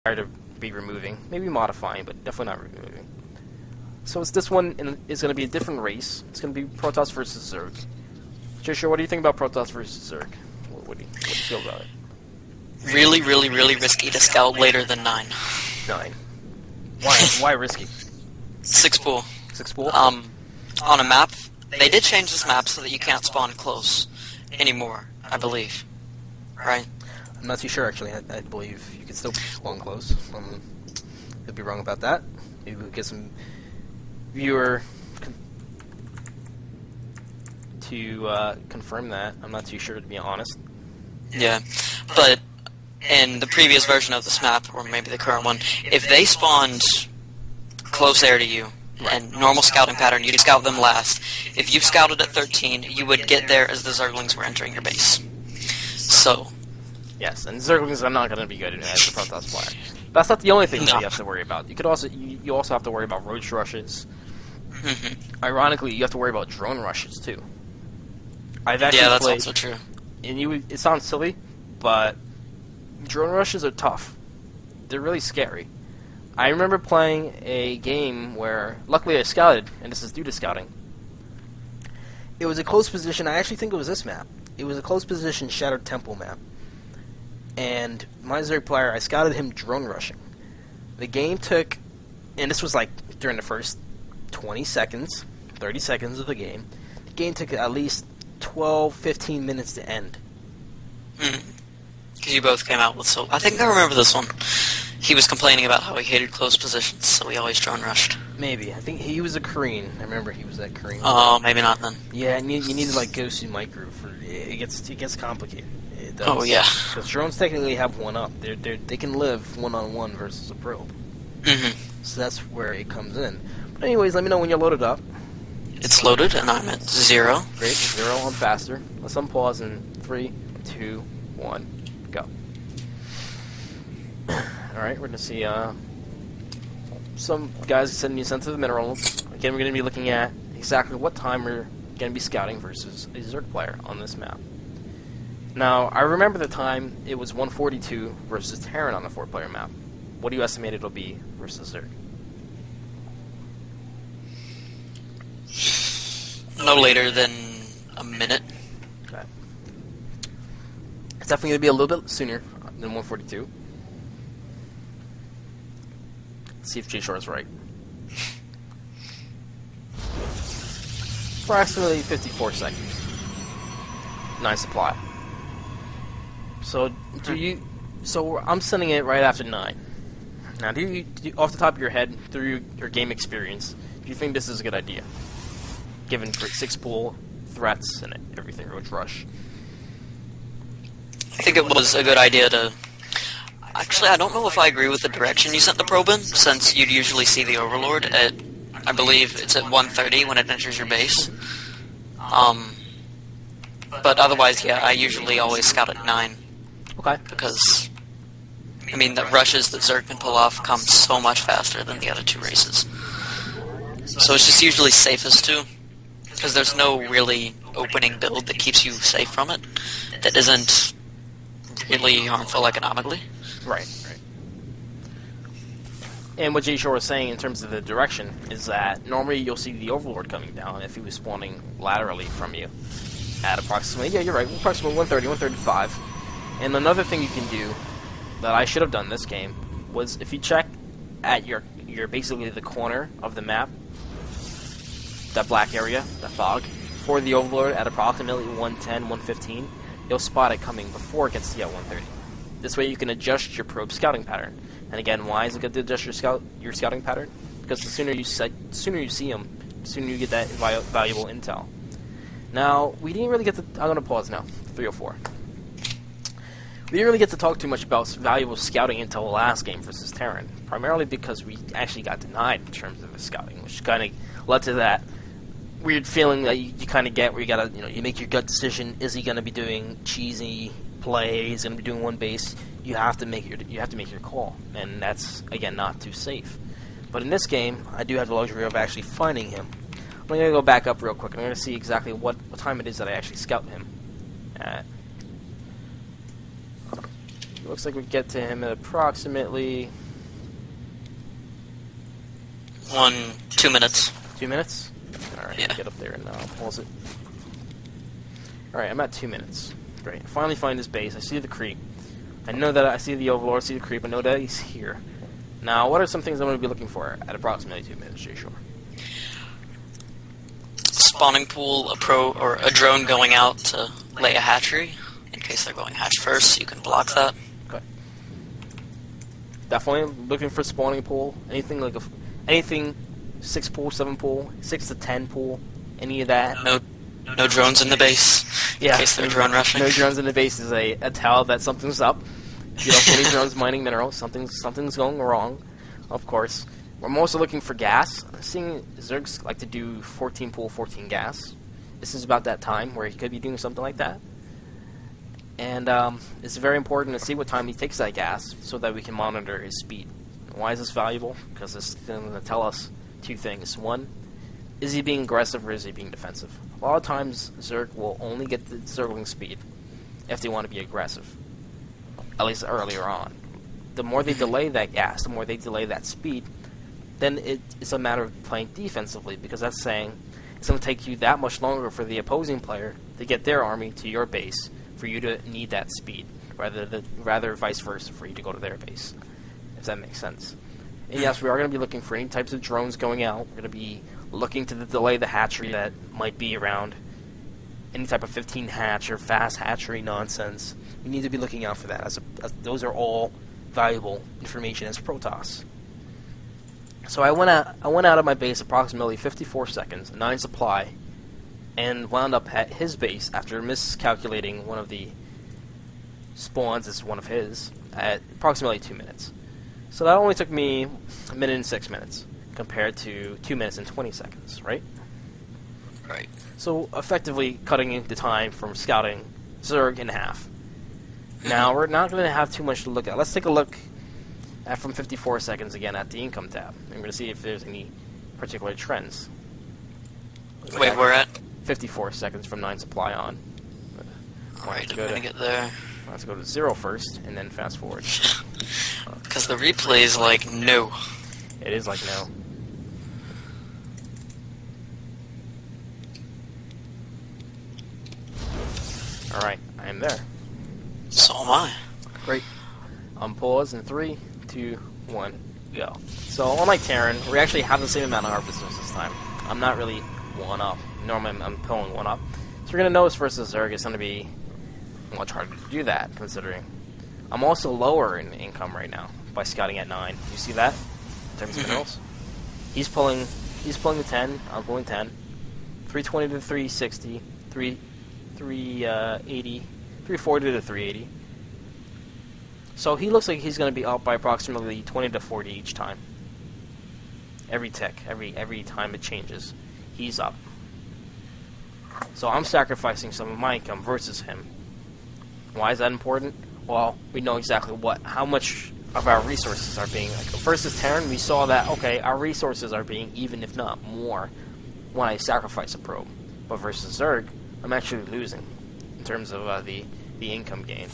to be removing. Maybe modifying, but definitely not removing. So this one is going to be a different race. It's going to be Protoss versus Zerg. Jshore, what do you think about Protoss versus Zerg? What do you feel about it? Really, really, really risky to scout later than 9. 9. Why risky? 6 pool. 6 pool? On a map, they did change this map so that you can't spawn close anymore, I believe. Right? I'm not too sure, actually. I believe you could still spawn close. Could be wrong about that. Maybe we'll get some viewer to confirm that. I'm not too sure, to be honest. Yeah, but in the previous version of this map, or maybe the current one, if they spawned close air to you, and normal scouting pattern, you'd scout them last. If you scouted at 13, you would get there as the Zerglings were entering your base. So... Yes, and Zerglings are not going to be good as a Protoss player. That's not the only thing that you have to worry about. You also have to worry about roach rushes. Ironically, you have to worry about drone rushes too. That's also true. And it sounds silly, but drone rushes are tough. They're really scary. I remember playing a game where, luckily I scouted, and this is due to scouting. It was a close position. I actually think it was this map. It was a close position Shattered Temple map. And my Zerg player, I scouted him drone rushing. The game took, and this was like during the first 20 seconds, 30 seconds of the game. The game took at least 12, 15 minutes to end. Because you both came out with so... I think I remember this one. He was complaining about how he hated close positions, so he always drone rushed. Maybe. I think he was a Korean. I remember he was that Korean. Oh, maybe not then. Yeah, you need to like go through micro for it gets complicated. It does. Oh yeah. Because drones technically have one up. They can live one-on-one versus a probe. So that's where it comes in. But anyways, let me know when you're loaded up. It's loaded, and I'm at 0. Great. 0 on faster. Let's unpause in 3, 2, 1, go. Alright, we're going to see some guys sending you sent to the mineral. Again, we're going to be looking at exactly what time we're going to be scouting versus a Zerg player on this map. Now, I remember the time it was 142 versus Terran on a 4-player map. What do you estimate it'll be versus Zerg? No later than a minute. Okay. It's definitely going to be a little bit sooner than 142. Let's see if Jshore is right. Approximately 54 seconds. 9 supply. So I'm sending it right after 9. Now, do you, off the top of your head, through your game experience, do you think this is a good idea? Given 6 pool, threats, and everything, roach rush. I think it was a good idea to... Actually, I don't know if I agree with the direction you sent the probe in, since you'd usually see the Overlord at, I believe, it's at 1:30 when it enters your base. But otherwise, yeah, I usually always scout at 9. Okay. Because, I mean, the rushes that Zerg can pull off come so much faster than the other 2 races. So it's just usually safest to, because there's no really opening build that keeps you safe from it, that isn't really harmful economically. Right. And what Jshore was saying in terms of the direction is that normally you'll see the Overlord coming down if he was spawning laterally from you at approximately, yeah, you're right, approximately 130, 135. And another thing you can do that I should have done this game was if you check at your basically the corner of the map, that black area, that fog, for the Overlord at approximately 110, 115, you'll spot it coming before it gets to you at 130. This way you can adjust your probe scouting pattern. And again, why is it good to adjust your scouting pattern? Because the sooner you see them, the sooner you get that valuable intel. Now, we didn't really get to... I'm going to pause now. 304. We didn't really get to talk too much about valuable scouting intel last game versus Terran. Primarily because we actually got denied in terms of the scouting, which kind of led to that weird feeling that you kind of get where you gotta, you make your gut decision. Is he going to be doing cheesy plays? Going to be doing one base? You have to make your call, and that's again not too safe. But in this game, I do have the luxury of actually finding him. I'm going to go back up real quick. I'm going to see exactly what time it is that I actually scout him at. Looks like we get to him at approximately 2 minutes. 2 minutes? Alright, Yeah. get up there and pause it. Alright, I'm at 2 minutes. Great. Finally find his base. I see the creep. I know that I see the Overlord, I see the creep, I know that he's here. Now, what are some things I'm going to be looking for at approximately 2 minutes, Jshore? Spawning pool, a drone going out to lay a hatchery. In case they're going hatch first, so you can block that. Okay. Definitely looking for spawning pool. Anything like anything 6 pool, 7 pool, 6 to 10 pool, any of that. No drones in the base. Yeah, In case they're drone rushing. No drones in the base is a tell that something's up. If you don't see any drones mining minerals, something's going wrong, of course. I'm also looking for gas. I'm seeing Zergs like to do 14 pool, 14 gas. This is about that time where he could be doing something like that. And it's very important to see what time he takes that gas so that we can monitor his speed. Why is this valuable? Because this is going to tell us 2 things. One, is he being aggressive or is he being defensive? A lot of times, Zerg will only get the circling speed if they want to be aggressive, at least earlier on. The more they delay that gas, the more they delay that speed, then it's a matter of playing defensively, because that's saying it's going to take you that much longer for the opposing player to get their army to your base for you to need that speed, rather vice versa for you to go to their base, if that makes sense. And yes, we are going to be looking for any types of drones going out. We're going to be looking to delay the hatchery that might be around, any type of 15 hatch or fast hatchery nonsense. We need to be looking out for that, as those are all valuable information as Protoss. So I went out of my base approximately 54 seconds, 9 supply, and wound up at his base after miscalculating one of the spawns as one of his at approximately 2 minutes. So that only took me 1 minute and 6 minutes compared to 2 minutes and 20 seconds, right? Right. So effectively cutting the time from scouting Zerg in half. Now we're not going to have too much to look at. Let's take a look at from 54 seconds again at the income tab. And we're going to see if there's any particular trends. Wait, we're at? 54 seconds from 9 supply on. Alright, I'm going to get there. Let's go to 0 first, and then fast forward. Because the replay is like, no. It is like no. Alright, I am there. So am I. Great. Pause in 3, 2, 1, go. So unlike Terran, we actually have the same amount of harvesters this time. I'm not really 1 up. Normally I'm pulling 1 up. So we're going to notice versus Zerg it's going to be much harder to do that, considering I'm also lower in income right now by scouting at 9. You see that? In terms of minerals? He's pulling the 10, I'm pulling 10. 320 to 360, 380, 340 to 380. So he looks like he's going to be up by approximately 20 to 40 each time. Every tick, every time it changes, he's up. So I'm sacrificing some of my income versus him. Why is that important? Well, we know exactly how much of our resources are being, like, versus Terran, we saw that, okay, our resources are being even, if not more, when I sacrifice a probe. But versus Zerg, I'm actually losing in terms of the income gain.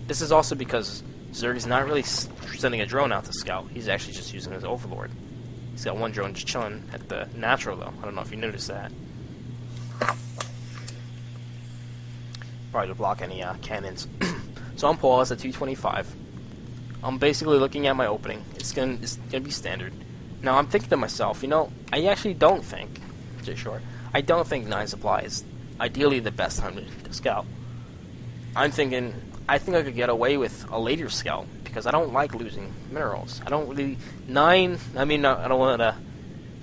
This is also because Zerg is not really sending a drone out to scout. He's actually just using his Overlord. He's got 1 drone just chilling at the natural, though. I don't know if you noticed that. Probably to block any cannons. So I'm paused at 225. I'm basically looking at my opening. It's gonna be standard. Now I'm thinking to myself, you know, I actually don't think, Jshore, I don't think 9 supply is ideally the best time to scout. I'm thinking, I think I could get away with a later scout because I don't like losing minerals. I don't really 9. I mean, I don't want to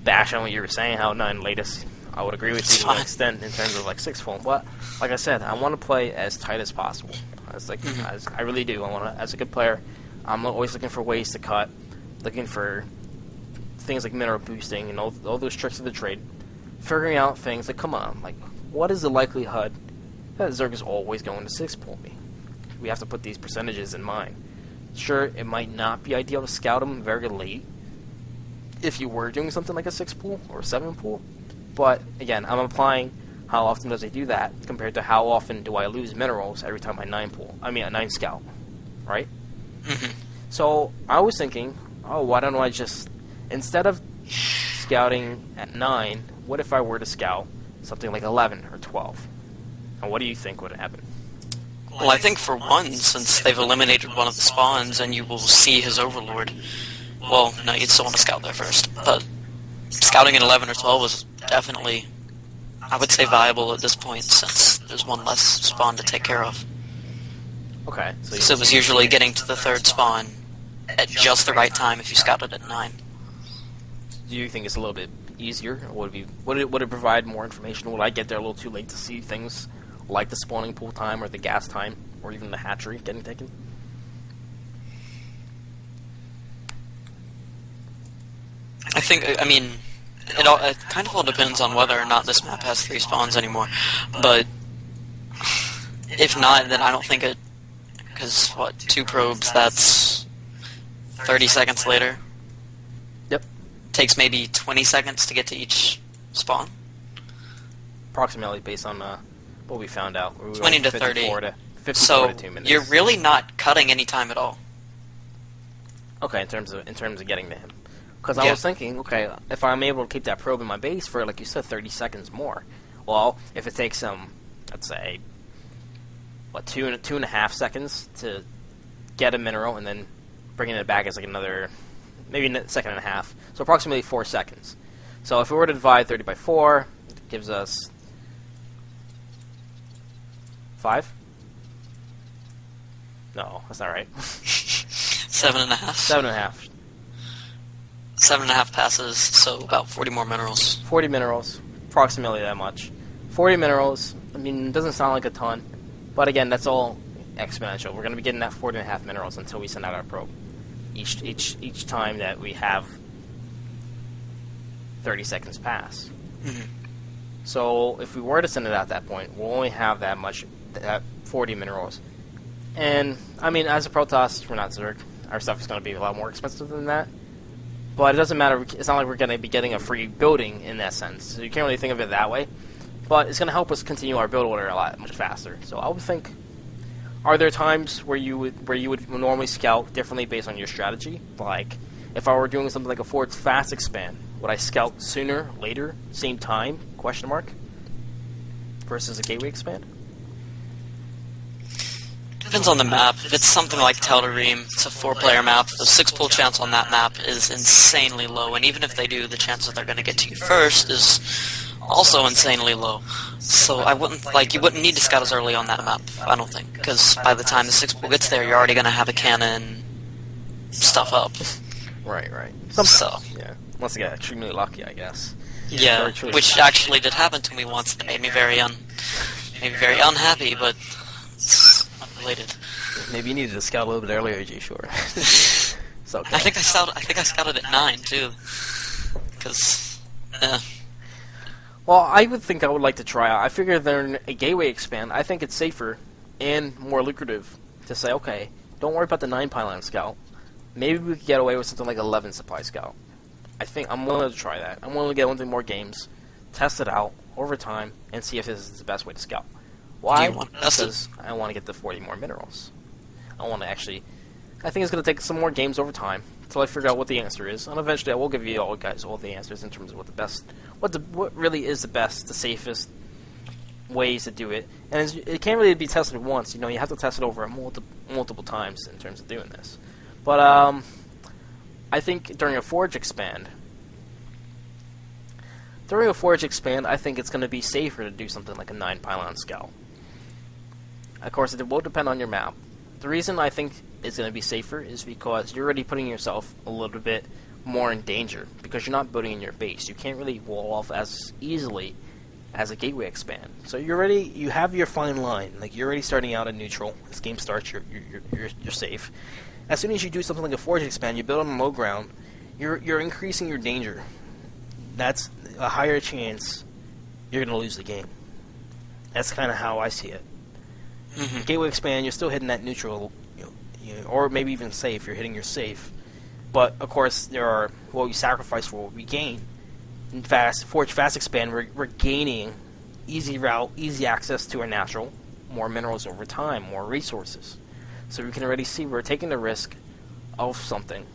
bash on what you were saying. How 9 latest. I would agree with you to an extent in terms of like 6 full, but like I said, I want to play as tight as possible. As I really do. I want to, as a good player, I'm always looking for ways to cut, looking for things like mineral boosting and all those tricks of the trade, figuring out things like, come on, like, what is the likelihood that Zerg is always going to 6 pull me? We have to put these percentages in mind. Sure, it might not be ideal to scout them very late if you were doing something like a 6 pull or a 7 pull, but again, I'm applying how often does he do that compared to how often do I lose minerals every time I 9 pull. I mean, a 9 scout. right? Mhm. So I was thinking, oh, why don't I just, instead of scouting at 9, what if I were to scout something like 11 or 12? And what do you think would happen? Well, I think for one, since they've eliminated one of the spawns and you will see his overlord, well, no, you'd still want to scout there first, but scouting at 11 or 12 was definitely, I would say, viable at this point, since there's one less spawn to take care of. Okay. So it was usually getting to the 3rd spawn at just the right time if you scouted at 9. Do you think it's a little bit easier? Or would it provide more information? Would I get there a little too late to see things like the spawning pool time or the gas time or even the hatchery getting taken? I think, I mean, it kind of all depends on whether or not this map has 3 spawns anymore, but if not, then I don't think it, because, what, 2 probes, that's 30 seconds later? Yep. Takes maybe 20 seconds to get to each spawn? Approximately, based on what we found out. 20 to 30. 54 so to 2 minutes. you're really not cutting any time at all. Okay, in terms of getting to him. Because I Yeah. was thinking, okay, if I'm able to keep that probe in my base for, like you said, 30 seconds more, well, if it takes let's say, what, 2.5 seconds to get a mineral and then bringing it back is like another, maybe a second and a half, so approximately 4 seconds. So if we were to divide 30 by 4, it gives us 5? No, that's not right. 7.5. 7.5. 7.5 passes, so about 40 more minerals. 40 minerals, approximately that much. 40 minerals, I mean, it doesn't sound like a ton, but again, that's all exponential. We're going to be getting that 40.5 minerals until we send out our probe. Each time that we have 30 seconds pass. Mm-hmm. So if we were to send it out at that point, we'll only have that much, that 40 minerals. And, I mean, as a Protoss, we're not Zerg. Our stuff is going to be a lot more expensive than that. But it doesn't matter. It's not like we're going to be getting a free building in that sense. So you can't really think of it that way. But it's going to help us continue our build order a lot much faster. So I would think, are there times where you would normally scout differently based on your strategy? Like, if I were doing something like a forward fast expand, would I scout sooner, later, same time? Question mark. Versus a gateway expand. Depends on the map. If it's something like Teldarim, it's a 4-player map, the 6-pull chance on that map is insanely low, and even if they do, the chance that they're going to get to you first is also insanely low. So I wouldn't, you wouldn't need to scout as early on that map, I don't think, because by the time the 6-pull gets there, you're already going to have a cannon stuff up. Right. So, yeah. Once again, extremely lucky, I guess. yeah, which actually did happen to me once that made me very unhappy, but it's unrelated. Maybe you needed to scout a little bit earlier, Jshore. It's okay. I think I scouted at 9 too, because Well, I would think I would like to try out. I figure they're a gateway expand. I think it's safer and more lucrative to say, okay, don't worry about the 9 pylon scout. Maybe we could get away with something like 11 supply scout. I think I'm willing to try that. I'm willing to get into more games, test it out over time, and see if this is the best way to scout. Why? Because I want to get the 40 more minerals. I want to actually. I think it's going to take some more games over time until I figure out what the answer is, and eventually I will give you all guys all the answers in terms of what the best, what really is the best, the safest ways to do it. And it can't really be tested once. You know, you have to test it over multiple times in terms of doing this. But I think during a Forge expand, I think it's going to be safer to do something like a 9 pylon scout. Of course, it will depend on your map. The reason I think it's going to be safer is because you're already putting yourself a little bit more in danger because you're not building in your base. You can't really wall off as easily as a gateway expand. So you have your fine line. Like, you're already starting out at neutral. This game starts, you're safe. As soon as you do something like a Forge expand, you build on low ground, you're increasing your danger. That's a higher chance you're going to lose the game. That's kind of how I see it. Mm-hmm. Gateway expand, you're still hitting that neutral, or maybe even safe. You're hitting your safe, but of course there are what we sacrifice for what we gain. In Forge fast expand, we're gaining easy route, easy access to our natural, more minerals over time, more resources. So you can already see we're taking the risk of something